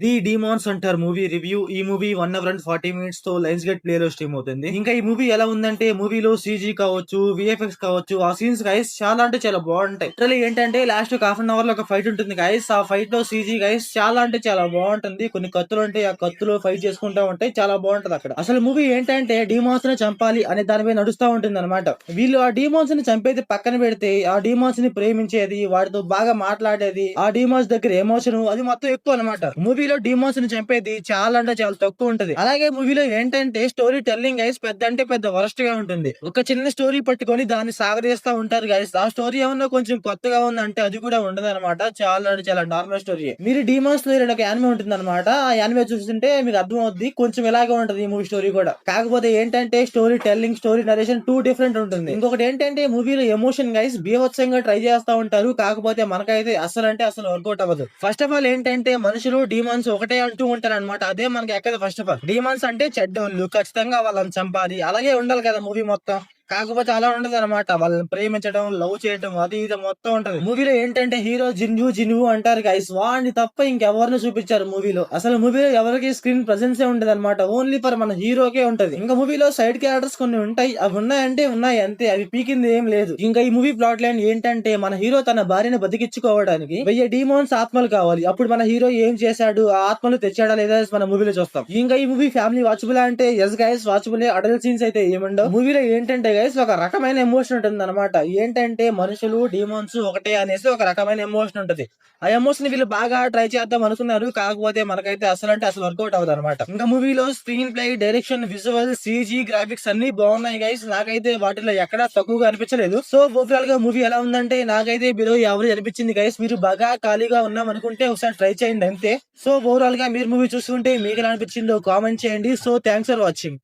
The demons అంటార్ movie review. ఈ movie 1 hour and 40 minutes తో లైన్స్ గెట్ ప్లే లో స్ట్రీమ్ అవుతుంది. ఇంకా ఈ మూవీ ఎలా ఉందంటే మూవీలో సీజీ కావచ్చు, విఎఫ్ఎక్స్ కావచ్చు, ఆ సీన్స్ గైస్ చాలా అంటే చాలా బాగుంటాయి. లిటరల్లీ ఏంటంటే లాస్ట్ ఒక హాఫ్ అన్ అవర్ లో ఒక ఫైట్ ఉంటుంది గైస్. ఆ ఫైట్ లో సీజీ గైస్ చాలా అంటే చాలా బాగుంటుంది. కొన్ని కత్తులు ఉంటాయి, ఆ కత్తులు ఫైట్ చేసుకుంటా ఉంటాయి, చాలా బాగుంటది అక్కడ. అసలు మూవీ ఏంటంటే డీమాన్స్ ని చంపాలి అనే దాని మీద నడుస్తా ఉంటుంది అనమాట. వీళ్ళు ఆ డీమాన్స్ ని చంపేది పక్కన పెడితే ఆ డీమాన్స్ ని ప్రేమించేది, వాటితో బాగా మాట్లాడేది, ఆ డీమాన్స్ దగ్గర ఎమోషన్ అది మొత్తం ఎక్కువ అనమాట. మూవీలో డీమాన్స్ ని చంపేది చాలా అంటే చాలా తక్కువ ఉంటది. అలాగే మూవీలో ఏంటంటే స్టోరీ టెల్లింగ్ గైస్ పెద్ద అంటే పెద్ద వరస్ట్ గా ఉంటుంది. ఒక చిన్న స్టోరీ పట్టుకొని దాన్ని సాగదీస్తా ఉంటారు గైస్. ఆ స్టోరీ ఏమన్నా కొంచెం కొత్తగా ఉందంటే అది కూడా ఉండదు అనమాట. చాలా అంటే చాలా నార్మల్ స్టోరీ. మీరు డీమాన్స్ లో ఒక యానిమే ఉంటుంది అనమాట. ఆ యానిమే చూస్తుంటే మీకు అర్థం అవుద్ది కొంచెం ఇలాగే ఉంటది ఈ మూవీ స్టోరీ కూడా. కాకపోతే ఏంటంటే story telling, story narration two different ఉంటుంది. ఇంకొకటి ఏంటంటే మూవీలో ఎమోషన్ గైస్ బీభత్సంగా ట్రై చేస్తా ఉంటారు. కాకపోతే మనకైతే అసలు అంటే అసలు వర్కౌట్ అవ్వదు. ఫస్ట్ ఆఫ్ ఆల్ ఏంటంటే మనుషులు డీమాన్స్ ఒకటే అంటూ ఉంటారు అనమాట. అదే మనకి ఎక్కదు. ఫస్ట్ ఆఫ్ ఆల్ డీమాన్స్ అంటే చెడ్డోళ్ళు, ఖచ్చితంగా వాళ్ళని చంపాలి, అలాగే ఉండాలి కదా మూవీ మొత్తం. కాకపోతే అలా ఉండదు అనమాట. వాళ్ళని ప్రేమించడం, లవ్ చేయడం, అది ఇది మొత్తం ఉంటది. మూవీలో ఏంటంటే హీరో జిన్యూ జిన్యూ అంటారు గైస్. వాడిని తప్ప ఇంకెవరిని చూపించారు మూవీలో. అసలు మూవీలో ఎవరికి స్క్రీన్ ప్రెసెన్స్ ఉండదు అనమాట. ఓన్లీ ఫర్ మన హీరోకే ఉంటది. ఇంకా మూవీలో సైడ్ క్యారెక్టర్స్ కొన్ని ఉంటాయి. అవి ఉన్నాయంటే ఉన్నాయి అంతే, అవి పీకింది ఏం లేదు. ఇంకా ఈ మూవీ ప్లాట్ లైన్ ఏంటంటే మన హీరో తన భార్యను బతికించుకోవడానికి 1000 డీమోన్స్ ఆత్మలు కావాలి. అప్పుడు మన హీరో ఏం చేశాడు, ఆ ఆత్మలు తెచ్చాడా లేదా మన మూవీలో చూస్తాం. ఇంకా ఈ మూవీ ఫ్యామిలీ వాచబుల్ అంటే yes guys watchable. Adult scenes అయితే ఏముండవు. మూవీలో ఏంటంటే గైస్ ఒక రకమైన ఎమోషన్ ఉంటుంది అనమాట. ఏంటంటే మనుషులు డీమోన్స్ ఒకటే అనేసి ఒక రకమైన ఎమోషన్ ఉంటది. ఆ ఎమోషన్ వీళ్ళు బాగా ట్రై చేద్దాం అనుకున్నారు. కాకపోతే మనకైతే అసలు అంటే అసలు వర్కౌట్ అవ్వదు అనమాట. ఇంకా మూవీలో screen play, direction, visual, CG, graphics అన్ని బాగున్నాయి గైస్. నాకైతే వాటిలో ఎక్కడా తక్కువగా అనిపించలేదు. సో ఓవరాల్ గా మూవీ ఎలా ఉందంటే నాకైతే బిలో యావరేజ్ అనిపించింది గైస్. మీరు బాగా ఖాళీగా ఉన్నాం అనుకుంటే ఒకసారి ట్రై చేయండి అంతే. సో ఓవరాల్ గా మీరు మూవీ చూసుకుంటే మీకు ఎలా అనిపించిందో కామెంట్ చేయండి. So thanks for watching.